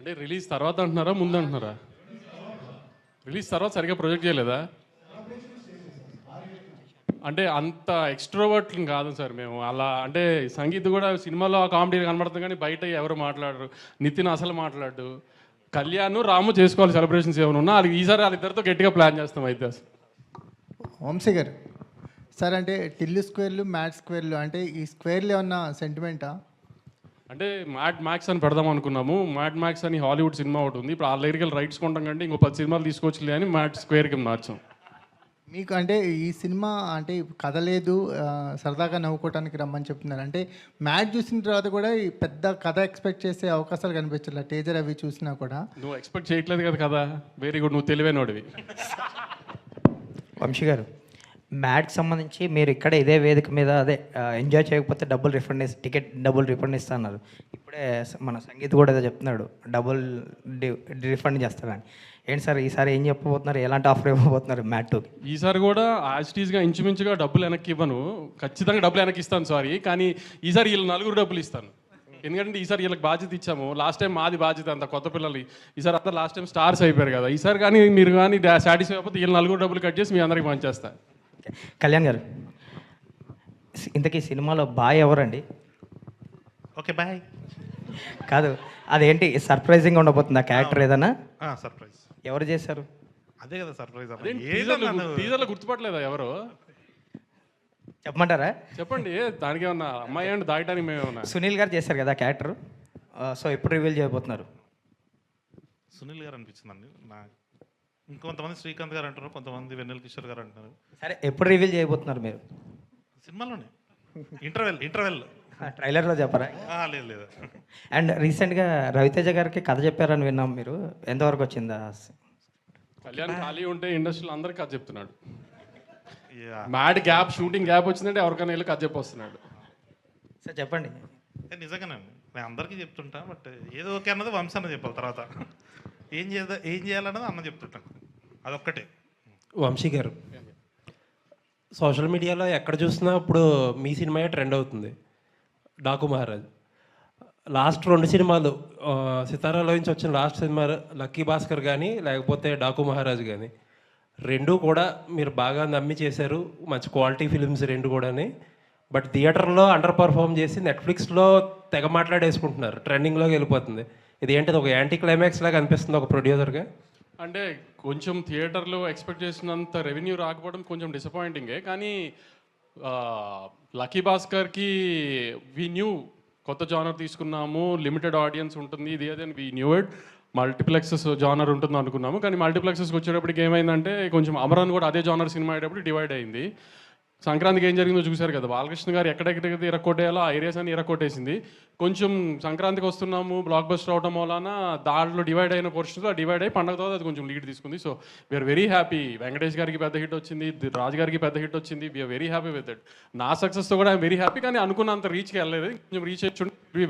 అంటే రిలీజ్ తర్వాత అంటున్నారా, ముందు అంటున్నారా? రిలీజ్ తర్వాత సరిగ్గా ప్రొజెక్ట్ చేయలేదా? అంటే అంత ఎక్స్ట్రోవర్ట్ కాదు సార్ మేము. అలా అంటే సంగీత్ కూడా సినిమాలో కామెడీ కనబడుతుంది కానీ బయట ఎవరు మాట్లాడరు. నితిన్ అసలు మాట్లాడు. కళ్యాణ్ రాము చేసుకోవాలి సెలబ్రేషన్స్ ఏమైనా ఉన్నా అది ఈసారి వాళ్ళిద్దరితో గట్టిగా ప్లాన్ చేస్తాం అయితే. వంశీ గారు సార్, అంటే టిల్లు స్క్వేర్లు మ్యాట్ స్క్వేర్లు అంటే ఈ స్క్వేర్లు ఏమన్నా సెంటిమెంటా? అంటే మ్యాడ్ మ్యాక్స్ అని పెడదాం అనుకున్నాము. మ్యాడ్ మ్యాక్స్ అని హాలీవుడ్ సినిమా ఒకటి ఉంది. ఇప్పుడు ఆ దగ్గరికి రైట్స్ కొంటాం కంటే ఇంకో 10 సినిమాలు తీసుకొచ్చిలే అని మ్యాట్ స్క్వేర్కి మార్చాం. మీకు అంటే ఈ సినిమా అంటే కథ లేదు, సరదాగా నవ్వుకోవటానికి రమ్మని చెప్తున్నారు. అంటే మ్యాచ్ చూసిన తర్వాత కూడా ఈ పెద్ద కథ ఎక్స్పెక్ట్ చేసే అవకాశాలు కనిపించట్లేదు టీజర్ అవి చూసినా కూడా. నువ్వు ఎక్స్పెక్ట్ చేయట్లేదు కదా. వెరీ గుడ్, నువ్వు తెలివైనోడివి. వంశీ గారు, మ్యాట్కి సంబంధించి మీరు ఇక్కడ ఇదే వేదిక మీద అదే ఎంజాయ్ చేయకపోతే టికెట్ డబుల్ రిఫండ్ ఇస్తా అన్నారు. ఇప్పుడే మన సంగీత్ కూడా ఏదో చెప్తున్నాడు డబుల్ రిఫండ్ చేస్తారని. ఏంటి సార్ ఈసారి ఏం చెప్పబోతున్నారు, ఎలాంటి ఆఫర్ ఇవ్వబోతున్నారు మ్యాట్ 2కి? ఈసారి కూడా యాజ్టీస్గా ఇంచుమించుగా డబ్బులు వెనక్కి ఇవ్వను, ఖచ్చితంగా డబ్బులు వెనక్కి ఇస్తాను. సారీ, కానీ ఈసారి వీళ్ళు 4 డబ్బులు ఇస్తాను. ఎందుకంటే ఈసారి వీళ్ళకి బాధ్యత ఇచ్చాము. లాస్ట్ టైం మాది బాధ్యత అంత కొత్త పిల్లలు. ఈసారి అంతా లాస్ట్ టైం స్టార్స్ అయిపోయారు కదా. ఈసారి కానీ మీరు కానీ సాటిస్ఫై అయిపోతే వీళ్ళు 4 డబ్బులు కట్ చేసి మీ అందరికి పనిచేస్తాను. కళ్యాణ్ గారు, ఇంతకీ సినిమాలో బాయ్ ఎవరండి? Okay boy. కాదు, అదేంటి సర్ప్రైజింగ్ ఉండబోతుంది ఆ క్యారెక్టర్ ఏదైనా? సర్ప్రైజ్ ఎవరు చేశారు? అదే కదా సర్ప్రైజ్. టీజర్లో గుర్తుపట్టలేదా ఎవరు? చెప్పమంటారా? చెప్పండి. దానికి ఏమన్నా అమ్మాయి అంటే దాయటానికి మేమేమన్నా? సునీల్ గారు చేశారు కదా క్యారెక్టర్. సో ఎప్పుడు రివీల్ చేయబోతున్నారు? సునీల్ గారు అనిపించిందండి నాకు. ఇంకొంతమంది శ్రీకాంత్ గారు అంటారు, కొంతమంది వెన్నెల కిషోర్ గారు అంటున్నారు. సరే, ఎప్పుడు రివీల్ చేయబోతున్నారు మీరు? సినిమాలోనే ఇంటర్వెల్ ట్రైలర్లో చెప్పరా? లేదు లేదు. అండ్ రీసెంట్గా రవితేజ గారికి కథ చెప్పారని విన్నాం, మీరు ఎంతవరకు వచ్చిందా? కళ్యాణ్ ఖాళీ ఉంటే ఇండస్ట్రీలో అందరికి కథ చెప్తున్నాడు. మ్యాడ్ గ్యాప్, షూటింగ్ గ్యాప్ వచ్చిందంటే ఎవరికైనా వెళ్ళి కథ చెప్పొస్తున్నాడు. సార్ చెప్పండి. నిజంగానండి, నేను అందరికీ చెప్తుంటా. బట్ ఏదో ఓకే అన్నది వంశీ అన్న చెప్పాలి. తర్వాత ఏం చేయాలన్నది అన్న చెప్తుంటాను. అదొక్కటే. వంశీ గారు, సోషల్ మీడియాలో ఎక్కడ చూసినా ఇప్పుడు మీ సినిమాయే ట్రెండ్ అవుతుంది. డాకు మహారాజ్ లాస్ట్ 2 సినిమాలు, సితారాలో నుంచి వచ్చిన లాస్ట్ సినిమా లక్కీ భాస్కర్ కానీ లేకపోతే డాకు మహారాజ్ కానీ, 2 కూడా మీరు బాగా నమ్మి చేశారు. మంచి క్వాలిటీ ఫిలిమ్స్ 2 కూడాని. బట్ థియేటర్లో అండర్ పర్ఫామ్ చేసి నెట్ఫ్లిక్స్లో తెగ మాట్లాడేసుకుంటున్నారు, ట్రెండింగ్లోకి వెళ్ళిపోతుంది. ఇది ఏంటిది, ఒక యాంటీ క్లైమాక్స్ లాగా అనిపిస్తుంది ఒక ప్రొడ్యూసర్గా? అంటే కొంచెం థియేటర్లో ఎక్స్పెక్ట్ చేసినంత రెవెన్యూ రాకపోవడం కొంచెం డిసప్పాయింటింగే. కానీ లక్కీ భాస్కర్కి వీ న్యూ కొత్త జానర్ తీసుకున్నాము, లిమిటెడ్ ఆడియన్స్ ఉంటుంది, ఇది అదే we knew it. Multiplexes genre ఉంటుంది అనుకున్నాము, కానీ మల్టీప్లెక్సెస్కి వచ్చేటప్పటికి ఏమైందంటే కొంచెం అమరన్ కూడా అదే జానర్ సినిమా అయ్యేటప్పుడు డివైడ్ అయింది. సంక్రాంతికి ఏం జరిగిందో చూశారు కదా. బాలకృష్ణ గారు ఎక్కడెక్కడైతే ఇరక్కొట్టేయాలో ఆ ఏరియాస్ అని ఇరక్కొట్టేసింది. కొంచెం సంక్రాంతికి వస్తున్నాము, బ్లాక్ బస్టర్ అవడం వలన దాంట్లో డివైడ్ అయిన పోర్షన్స్ డివైడ్ అయ్యి పండగ తర్వాత అది కొంచెం లీడ్ తీసుకుంది. So we're very happy. Venkatesh గారికి పెద్ద హిట్ వచ్చింది, రాజు గారికి పెద్ద హిట్ వచ్చింది. We're very happy with it. నా సక్సెస్తో కూడా ఐఎమ్ వెరీ హ్యాపీ. కానీ అనుకున్నంత రీచ్కి వెళ్ళలేదు, కొంచెం రీచ్ అయ్యి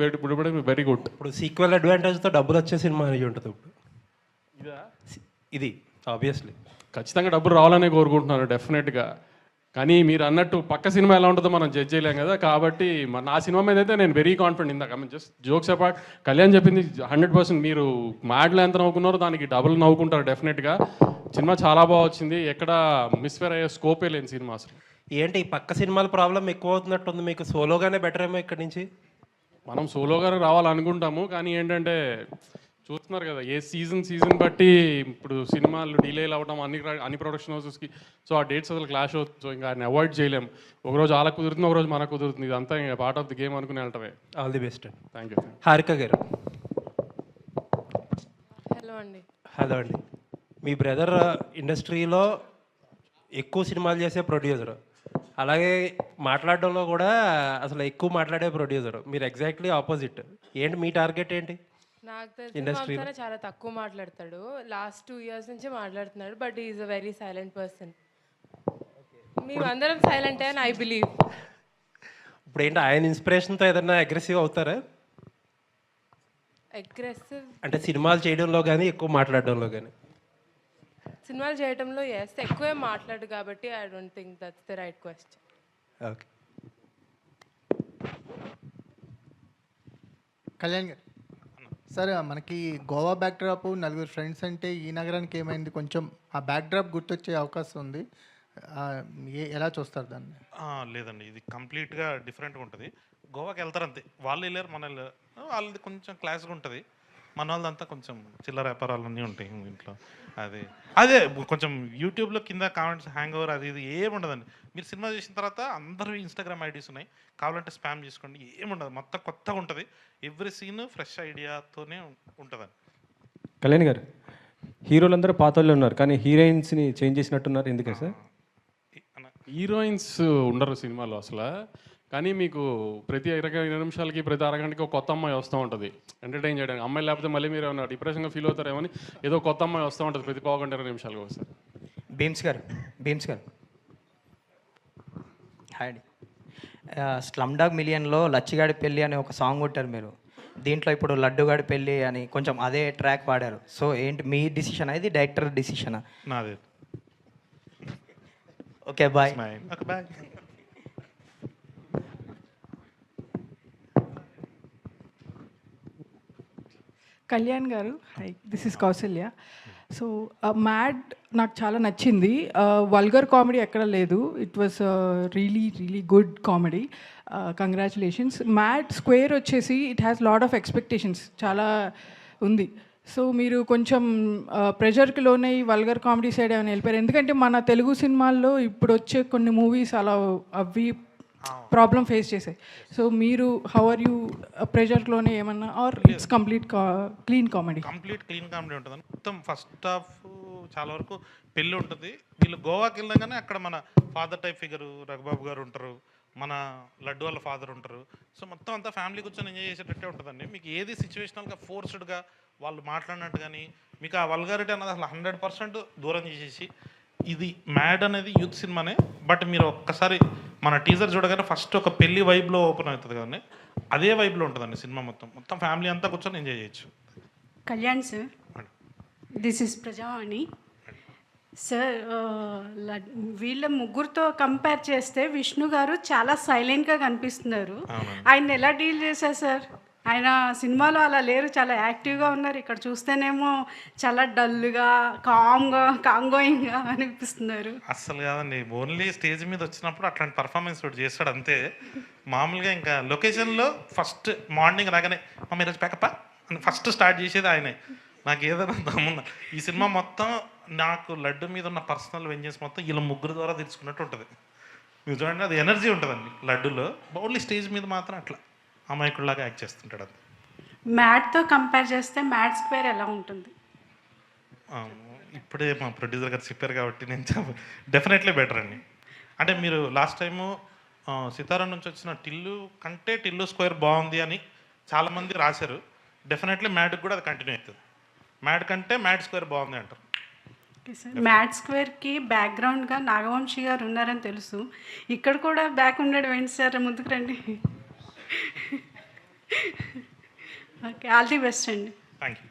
వెరీ గుడ్. ఇప్పుడు సీక్వెల్ అడ్వాంటేజ్తో డబ్బులు వచ్చే సినిమా అని ఉంటుంది ఇప్పుడు. ఇది ఆబ్వియస్లీ ఖచ్చితంగా డబ్బులు రావాలనే కోరుకుంటున్నాను డెఫినెట్గా. కానీ మీరు అన్నట్టు పక్క సినిమా ఎలా ఉంటుందో మనం జడ్జ్ చేయలేం కదా. కాబట్టి నా సినిమా మీద అయితే నేను వెరీ కాన్ఫిడెంట్. ఇందాక జస్ట్ జోక్స్ అపార్ట్, కళ్యాణ్ చెప్పింది 100%. మీరు మ్యాడ్లో ఎంత నవ్వుకున్నారో దానికి డబుల్ నవ్వుకుంటారు డెఫినెట్గా. సినిమా చాలా బాగా వచ్చింది, ఎక్కడ మిస్ఫేర్ అయ్యే స్కోపే లేని సినిమా అసలు. ఏంటి ఈ పక్క సినిమాల ప్రాబ్లం ఎక్కువ అవుతున్నట్టుంది మీకు? సోలోగానే బెటర్ ఏమో ఇక్కడి నుంచి. మనం సోలోగా రావాలనుకుంటాము, కానీ ఏంటంటే చూస్తున్నారు కదా ఏ సీజన్ బట్టి ఇప్పుడు సినిమాలు డిలేలు అవ్వడం అన్ని ప్రొడక్షన్ హౌసెస్కి. సో ఆ డేట్స్ అసలు క్లాష్ అవుతుంది. సో ఇంకా ఆయన అవాయిడ్ చేయలేం. ఒకరోజు అలా కుదురుతుంది, ఒకరోజు మనకు కుదురుతుంది. ఇదంతా ఇంకా పార్ట్ ఆఫ్ ది గేమ్ అనుకుని వెళ్ళటమే. All the best. Thank you. Harika గారు. హలో అండి. హలో అండి. మీ బ్రదర్ ఇండస్ట్రీలో ఎక్కువ సినిమాలు చేసే ప్రొడ్యూసర్, అలాగే మాట్లాడడంలో కూడా అసలు ఎక్కువ మాట్లాడే ప్రొడ్యూసర్. మీరు ఎగ్జాక్ట్లీ ఆపోజిట్. ఏంటి మీ టార్గెట్ ఏంటి? నాకు తెలిసిన చాలా తక్కువ మాట్లాడతాడు. లాస్ట్ 2 years నుంచి మాట్లాడుతున్నాడు, but is a very silent person. మేమందరం సైలెంట్ అని ఐ బిలీవ్. ఇప్పుడు ఏంటి ఆయన ఇన్స్పిరేషన్తో ఏదైనా అగ్రెసివ్ అవుతారా? అగ్రెసివ్ అంటే సినిమాలు చేయడంలో కానీ ఎక్కువ మాట్లాడడంలో కానీ? సినిమాలు చేయడంలో ఎస్, ఎక్కువే మాట్లాడు కాబట్టి I don't think that's the right question. Okay. Kalyan గారు సార్ మనకి గోవా బ్యాక్డ్రాప్ నలుగురు ఫ్రెండ్స్ అంటే ఈ నగరానికి ఏమైంది కొంచెం ఆ బ్యాక్డ్రాప్ గుర్తొచ్చే అవకాశం ఉంది. ఆ, ఎలా చూస్తారు దాన్ని? లేదండి, ఇది కంప్లీట్గా డిఫరెంట్గా ఉంటుంది. గోవాకి వెళ్తారు అంతే, వాళ్ళు వెళ్ళారు మన వెళ్ళారు. వాళ్ళది కొంచెం క్లాస్గా ఉంటుంది, మన వాళ్ళదంతా కొంచెం చిల్లర వ్యాపారాలన్నీ ఉంటాయి ఇంట్లో. అదే అదే కొంచెం యూట్యూబ్లో కింద కామెంట్స్ హ్యాంగ్ ఓవర్ అది ఇది ఏముండదండి. మీరు సినిమా చూసిన తర్వాత అందరూ ఇన్స్టాగ్రామ్ ఐడీస్ ఉన్నాయి, కావాలంటే స్పామ్ చేసుకోండి, ఏముండదు, మొత్తం కొత్తగా ఉంటుంది. ఎవ్రీ సీన్ ఫ్రెష్ ఐడియాతోనే ఉంటుందండి. కళ్యాణ్ గారు, హీరోలందరూ పాత వాళ్ళు ఉన్నారు కానీ హీరోయిన్స్ని చేంజ్ చేసినట్టున్నారు, ఎందుకే సార్? హీరోయిన్స్ ఉండరు సినిమాలో అసలు, కానీ మీకు ప్రతి 20 నిమిషాలకి ప్రతి అరగంటకి ఒక కొత్త అమ్మాయి వస్తూ ఉంటుంది ఎంటర్టైన్ చేయడానికి. అమ్మాయి లేకపోతే మళ్ళీ మీరు ఏమైనా డిప్రెషన్గా ఫీల్ అవుతారేమని ఏదో కొత్త అమ్మాయి వస్తూ ఉంటుంది ప్రతి 15-20 నిమిషాలకు ఒకసారి. భీమ్స్ గారు, భీమ్స్ గారు హాయ్ అండి. స్లమ్ డాగ్ మిలియన్లో లచ్చిగాడి పెళ్ళి అనే ఒక సాంగ్ కొట్టారు మీరు. దీంట్లో ఇప్పుడు లడ్డుగాడి పెళ్ళి అని కొంచెం అదే ట్రాక్ పాడారు. సో ఏంటి మీ డిసిషన్, ఇది డైరెక్టర్ డిసిషనా? నాదే. Okay bye. Okay bye. Kalyan గారు, hi, this is Kausalya. So Mad నాకు చాలా నచ్చింది. వల్గర్ కామెడీ ఎక్కడ లేదు. It was really really good comedy. Congratulations. Mad Square వచ్చేసి it has lot of expectations చాలా ఉంది. సో మీరు కొంచెం ప్రెషర్కి లోనే వల్గర్ కామెడీ సైడ్ ఏమైనా వెళ్ళిపోయారు. ఎందుకంటే మన తెలుగు సినిమాల్లో ఇప్పుడు వచ్చే కొన్ని మూవీస్ అలా అవి ప్రాబ్లం ఫేస్ చేసాయి. సో మీరు హౌ ఆర్ యూ ప్రెషర్లోనే ఏమన్నా or it's complete clean comedy? Complete clean comedy ఉంటుంది. మొత్తం ఫస్ట్ హాఫ్ చాలా వరకు పెళ్ళి ఉంటుంది. వీళ్ళు గోవాకి వెళ్ళగానే అక్కడ మన ఫాదర్ టైప్ ఫిగరు రఘుబాబు గారు ఉంటారు, మన లడ్డు వాళ్ళ ఫాదర్ ఉంటారు. సో మొత్తం అంతా ఫ్యామిలీ కూర్చొని ఎంజాయ్ చేసేటట్టే ఉంటుందండి. మీకు ఏది సిచ్యువేషనల్గా ఫోర్స్డ్గా వాళ్ళు మాట్లాడినట్టు కానీ మీకు ఆ వల్గారిటీ అన్నది అసలు 100% దూరం చేసేసి, ఇది మ్యాడ్ అనేది యూత్ సినిమానే. బట్ మీరు ఒక్కసారి మన టీజర్ చూడగానే ఫస్ట్ ఒక పెళ్లి వైబ్లో ఓపెన్ అవుతుంది కదండి, అదే వైబ్లో ఉంటుందండి సినిమా మొత్తం. మొత్తం ఫ్యామిలీ అంతా కూర్చొని ఎంజాయ్ చేయొచ్చు. Kalyan sir, this is Prajavani sir. వీళ్ళ ముగ్గురితో కంపేర్ చేస్తే విష్ణు గారు చాలా సైలెంట్గా కనిపిస్తున్నారు. ఆయన ఎలా డీల్ చేశారు సార్? ఆయన సినిమాలో అలా లేరు, చాలా యాక్టివ్గా ఉన్నారు. ఇక్కడ చూస్తేనేమో చాలా డల్గా కాంగోయింగ్గా అనిపిస్తున్నారు. అస్సలు కాదండి, ఓన్లీ స్టేజ్ మీద వచ్చినప్పుడు అట్లాంటి పర్ఫార్మెన్స్ ఒకటి చేస్తాడు అంతే. మామూలుగా ఇంకా లొకేషన్లో ఫస్ట్ మార్నింగ్ రాగానే మమ్మీ ఈరోజు ప్యాకప్ప అని ఫస్ట్ స్టార్ట్ చేసేది ఆయనే. నాకు ఏదైనా దమ్ముందా ఈ సినిమా మొత్తం నాకు లడ్డు మీద ఉన్న పర్సనల్ వెంజెన్స్ మొత్తం వీళ్ళ ముగ్గురు ద్వారా తెలుసుకున్నట్టు ఉంటుంది. మీరు చూడండి, అది ఎనర్జీ ఉంటుందండి లడ్డులో. ఓన్లీ స్టేజ్ మీద మాత్రం అట్లా అమాయకుల్లాగా యాక్ట్ చేస్తుంటాడు. అది మ్యాడ్తో కంపేర్ చేస్తే మ్యాడ్ స్క్వేర్ ఎలా ఉంటుంది? ఇప్పుడే మా ప్రొడ్యూసర్ గారు చెప్పారు కాబట్టి నేను డెఫినెట్లీ బెటర్ అండి. అంటే మీరు లాస్ట్ టైము సితారా నుంచి వచ్చిన టిల్లు కంటే టిల్లు స్క్వేర్ బాగుంది అని చాలామంది రాశారు. డెఫినెట్లీ మ్యాడ్కి కూడా అది కంటిన్యూ అవుతుంది. మ్యాడ్ కంటే మ్యాడ్ స్క్వేర్ బాగుంది అంటారు. Okay sir. మ్యాడ్ స్క్వేర్కి బ్యాక్గ్రౌండ్గా నాగవంశీ గారు ఉన్నారని తెలుసు, ఇక్కడ కూడా బ్యాక్ ఉండడం ఏంటి సార్? ముందుకు రండి. ఓకే, ఆల్ ది బెస్ట్ అండి. Thank you.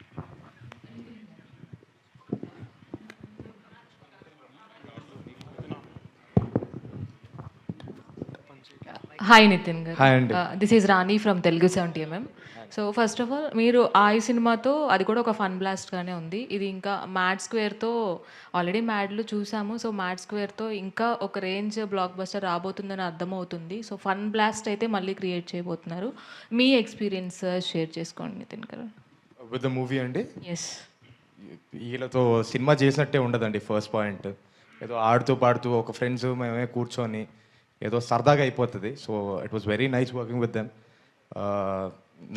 హాయ్ నితిన్ గారు. హాయ్ అండి. This is Rani from Telugu 70mm. So first of all మీరు ఆ సినిమాతో అది కూడా ఒక ఫన్ బ్లాస్ట్గానే ఉంది. ఇది ఇంకా మ్యాడ్ స్క్వేర్తో ఆల్రెడీ మ్యాడ్లు చూసాము. సో మ్యాడ్ స్క్వేర్తో ఇంకా ఒక రేంజ్ బ్లాక్ బస్టర్ రాబోతుందని అర్థమవుతుంది. సో ఫన్ బ్లాస్ట్ అయితే మళ్ళీ క్రియేట్ చేయబోతున్నారు. మీ ఎక్స్పీరియన్స్ షేర్ చేసుకోండి నితిన్ గారు. విత్ ద మూవీ అండి. ఎస్, వీళ్ళతో సినిమా చేసినట్టే ఉండదండి. ఫస్ట్ పాయింట్ ఏదో ఆడుతూ పాడుతూ ఒక ఫ్రెండ్స్ మేమే కూర్చొని ఏదో సరదాగా అయిపోతుంది. So it was very nice working with them.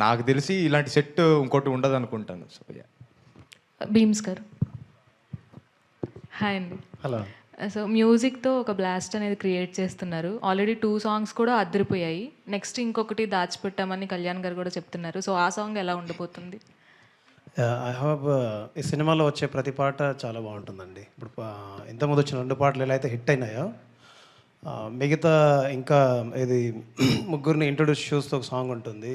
నాకు తెలిసి ఇలాంటి సెట్ ఇంకోటి ఉండదు అనుకుంటాను. సో భీమ్స్ గారు. హాయ్ అండి. హలో. సో మ్యూజిక్తో ఒక బ్లాస్ట్ అనేది క్రియేట్ చేస్తున్నారు. ఆల్రెడీ 2 సాంగ్స్ కూడా అదిరిపోయాయి. నెక్స్ట్ ఇంకొకటి దాచిపెట్టామని కళ్యాణ్ గారు కూడా చెప్తున్నారు. సో ఆ సాంగ్ ఎలా ఉండబోతుంది? ఐ హావ్ ఈ సినిమాలో వచ్చే ప్రతి పాట చాలా బాగుంటుందండి. ఇప్పుడు ఇంతకుముందు వచ్చిన 2 పాటలు ఎలా అయితే హిట్ అయినాయో, మిగతా ఇంకా ఇది ముగ్గురిని ఇంట్రొడ్యూస్ చేస్తూ ఒక సాంగ్ ఉంటుంది.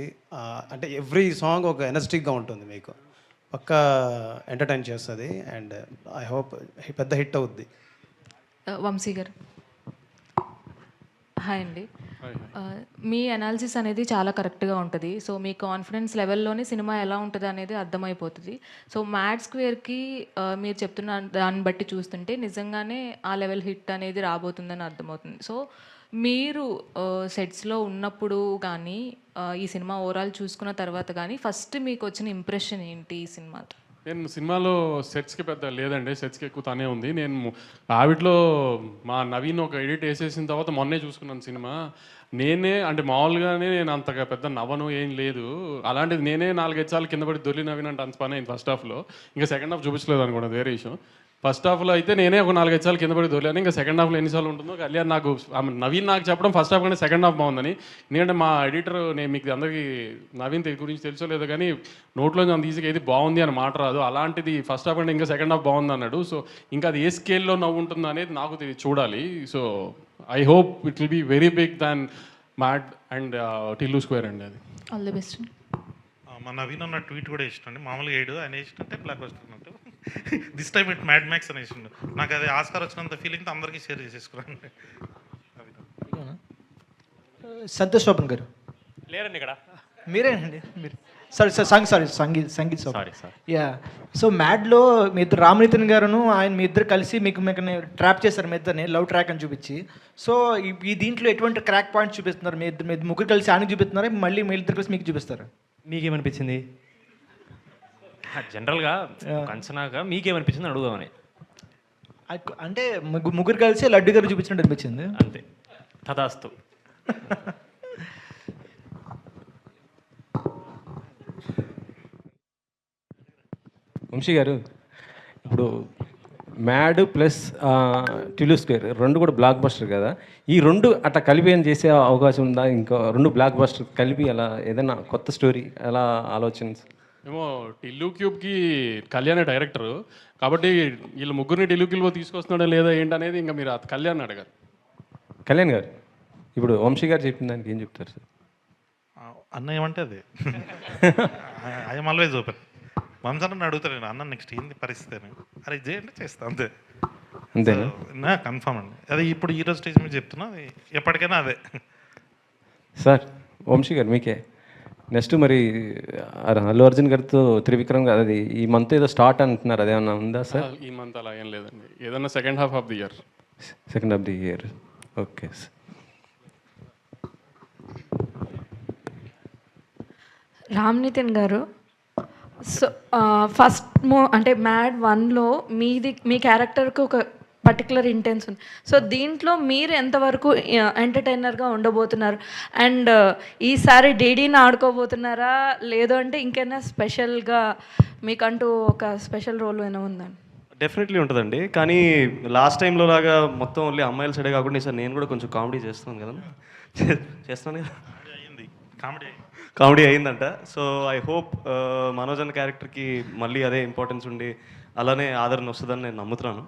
అంటే ఎవ్రీ సాంగ్ ఒక ఎనర్జెటిక్గా ఉంటుంది, మీకు పక్కా ఎంటర్టైన్ చేస్తుంది. అండ్ ఐ హోప్ పెద్ద హిట్ అవుద్ది. వంశీ గారు. హాయ్ అండి. మీ అనాలిసిస్ అనేది చాలా కరెక్ట్గా ఉంటుంది. సో మీ కాన్ఫిడెన్స్ లెవెల్లోనే సినిమా ఎలా ఉంటుంది అనేది అర్థమైపోతుంది. సో మ్యాడ్ స్క్వేర్కి మీరు చెప్తున్న దాన్ని బట్టి చూస్తుంటే నిజంగానే ఆ లెవెల్ హిట్ అనేది రాబోతుందని అర్థమవుతుంది. సో మీరు సెట్స్లో ఉన్నప్పుడు కానీ ఈ సినిమా ఓవరాల్ చూసుకున్న తర్వాత కానీ ఫస్ట్ మీకు వచ్చిన ఇంప్రెషన్ ఏంటి ఈ సినిమాతో? నేను సినిమాలో సెట్స్కి పెద్ద లేదండి, సెట్స్కి ఎక్కువ తనే ఉంది. నేను ఆవిడలో మా నవీన్ ఒక ఎడిట్ వేసేసిన తర్వాత మొన్నే చూసుకున్నాను సినిమా. నేనే అంటే మామూలుగానే నేను అంతగా పెద్ద నవ్వను ఏం లేదు, అలాంటిది నేనే 4-5 సార్లు కింద పడి దొల్లి నవ్వినంటే అంత పని అయింది ఫస్ట్ హాఫ్లో. ఇంకా సెకండ్ హాఫ్ చూపించలేదు అనుకోండి, వేరే విషయం. ఫస్ట్ హాఫ్లో అయితే నేనే ఒక 4-5 సార్లు కింద పడి దొరికాను. ఇంకా సెకండ్ హాఫ్లో ఎన్నిసార్లు ఉంటుందో కళ్యాణ్ నాకు నవీన్ నాకు చెప్పడం ఫస్ట్ హాఫ్ కంటే సెకండ్ హాఫ్ బాగుందని. ఎందుకంటే మా ఎడిటర్, నేను మీకు అందరికీ నవీన్ గురించి తెలుసో లేదో కానీ నోట్లో అంత ఈజీగా ఏది బాగుంది అని మాట రాదు, అలాంటిది ఫస్ట్ హాఫ్ కంటే ఇంకా సెకండ్ హాఫ్ బాగుంది అన్నాడు. సో ఇంకా అది ఏ స్కేల్లో నవ్వు ఉంటుంది అనేది నాకు చూడాలి. So I hope it will be very big than Mad and Tillu Square అండి. అది ఆల్ ది బెస్ట్. మా నవీన్ అన్న ట్వీట్ కూడా ఇష్టం అండి. మామూలుగా ఏడు ఆయన వేసినట్టే బ్లాక్ బస్టర్ అన్నట్టు this time it mad max అని వేసిండు. నాకు అది ఆస్కార్ వచ్చినంత ఫీలింగ్తో అందరికీ షేర్ చేసేసుకున్నాను. సంతోష్ శోభన్ గారు లేరండి ఇక్కడ. మీరేనండి మీరు? Sangeet sorry sir. Yeah. So మ్యాడ్లో మీ ఇద్దరు రామనితిన్ గారును ఆయన మీ ఇద్దరు కలిసి మీకు ట్రాప్ చేశారు మీ ఇద్దరిని లవ్ ట్రాక్ అని చూపించి. సో ఈ దీంట్లో ఎటువంటి క్రాక్ పాయింట్స్ చూపిస్తున్నారు? మీ ఇద్దరు ముగ్గురు కలిసి ఆయనకి చూపిస్తున్నారా, మళ్ళీ మీ ఇద్దరు కలిసి మీకు చూపిస్తారా? మీకేమనిపించింది? జనరల్గా అంచనాగా మీకేమనిపించింది అడుగుదామని. అంటే ముగ్గురు కలిసి లడ్డు గారు చూపించినట్టు అనిపించింది అంతే. తదాస్తు. వంశీ గారు, ఇప్పుడు మ్యాడ్ ప్లస్ టిల్లు స్క్వేర్ రెండు కూడా బ్లాక్ బస్టర్ కదా, ఈ రెండు అట్లా కలిపి ఏం చేసే అవకాశం ఉందా? ఇంకా రెండు బ్లాక్ బస్టర్ కలిపి అలా ఏదైనా కొత్త స్టోరీ ఎలా ఆలోచన? ఏమో టిల్లు క్యూబ్కి కళ్యాణ్ డైరెక్టర్ కాబట్టి వీళ్ళు ముగ్గురిని టిల్లు క్యూబ్లో తీసుకొస్తున్నాడా లేదా ఏంటనేది ఇంకా మీరు కళ్యాణ్ అడగారు. కళ్యాణ్ గారు, ఇప్పుడు వంశీ గారు చెప్పిన దానికి ఏం చెప్తారు సార్? అన్న ఏమంటే అది ఐఎమ్ ఆల్వేజ్ ఓపెన్. వంశాన్ని అడుగుతాను నేను, అన్న నెక్స్ట్ ఏంది పరిస్థితి అని, అరే చేయండి చేస్తా అంతే. అంతేనా? కన్ఫామ్ అండి. అది ఇప్పుడు ఈరోజు స్టేజ్ మీద చెప్తున్నా, అది ఎప్పటికైనా అదే. సార్ వంశీ గారు మీకే నెక్స్ట్ మరి అల్లు అర్జున్ గారితో త్రివిక్రమ్ గారు అది ఈ మంత్ ఏదో స్టార్ట్ అంటున్నారు, అదేమన్నా ఉందా సార్? ఈ మంత్ అలా ఏం లేదండి, ఏదన్నా second half of the year. Second half the year, okay sir. రామ్నితిన్ గారు, సో ఫస్ట్ అంటే మ్యాడ్ 1లో మీ క్యారెక్టర్కి ఒక పర్టికులర్ ఇంటెన్స్ ఉంది. సో దీంట్లో మీరు ఎంతవరకు ఎంటర్టైనర్గా ఉండబోతున్నారు? అండ్ ఈసారి డీడీని ఆడుకోబోతున్నారా, లేదు అంటే ఇంకైనా స్పెషల్గా మీకంటూ ఒక స్పెషల్ రోల్ ఏమైనా ఉందండి? డెఫినెట్లీ ఉంటుందండి, కానీ లాస్ట్ టైంలో లాగా మొత్తం ఓన్లీ అమ్మాయిల సైడే కాకుండా ఈసారి నేను కూడా కొంచెం కామెడీ చేస్తున్నాను కదా, చేస్తాను కదా, కామెడీ అయిందంట. సో ఐ హోప్ మనోజ్ అన్న క్యారెక్టర్కి మళ్ళీ అదే ఇంపార్టెన్స్ ఉండి అలానే ఆదరణ వస్తుందని నేను నమ్ముతున్నాను.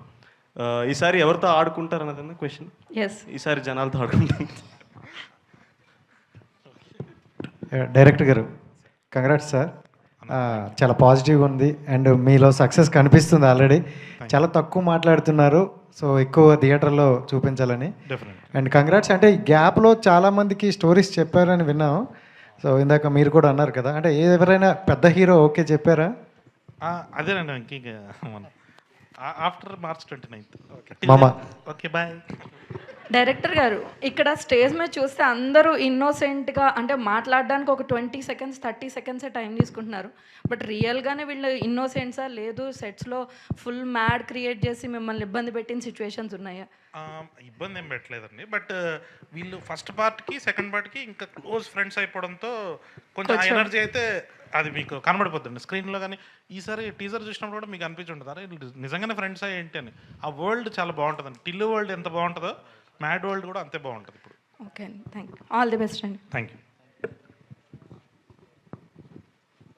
ఈసారి ఎవరితో ఆడుకుంటారు అన్నదన్న క్వశ్చన్. ఈసారి జనాలతో ఆడుకుంటాను. డైరెక్టర్ గారు కంగ్రాట్స్ సార్, చాలా పాజిటివ్గా ఉంది అండ్ మీలో సక్సెస్ కనిపిస్తుంది ఆల్రెడీ. చాలా తక్కువ మాట్లాడుతున్నారు, సో ఎక్కువ థియేటర్లో చూపించాలని. And congrats. అంటే ఈ గ్యాప్లో చాలామందికి స్టోరీస్ చెప్పారని విన్నాం. సో ఇందాక మీరు కూడా అన్నారు కదా, అంటే ఎవరైనా పెద్ద హీరో ఓకే చెప్పారా? అదేనండి, ఇంకా after March 29th. Okay bye. Director గారు, ఇక్కడ స్టేజ్ మీద చూస్తే అందరూ ఇన్నోసెంట్గా అంటే మాట్లాడడానికి ఒక 20 seconds 30 seconds టైం తీసుకుంటున్నారు. బట్ రియల్గానే వీళ్ళు ఇన్నోసెంట్సా లేదు సెట్స్లో ఫుల్ మ్యాడ్ క్రియేట్ చేసి మిమ్మల్ని ఇబ్బంది పెట్టిన సిచ్యువేషన్స్ ఉన్నాయా? ఇబ్బంది ఏం పెట్టలేదండి, బట్ వీళ్ళు ఫస్ట్ పార్ట్కి సెకండ్ పార్ట్కి ఇంకా క్లోజ్ ఫ్రెండ్స్ అయిపోవడంతో కొంచెం ఎనర్జీ అయితే అది మీకు కనబడిపోతుంది స్క్రీన్లో. కానీ ఈసారి టీజర్ చూసినప్పుడు కూడా మీకు అనిపించుంటుంది, అరే నిజంగానే ఫ్రెండ్స్ అయ్యి ఏంటి అని. ఆ వరల్డ్ చాలా బాగుంటుందండి. టిల్లు వరల్డ్ ఎంత బాగుంటుందో మ్యాడ్ వరల్డ్ కూడా అంతే బాగుంటుంది ఇప్పుడు. ఓకే అండి, thank you. All the best అండి. Thank you.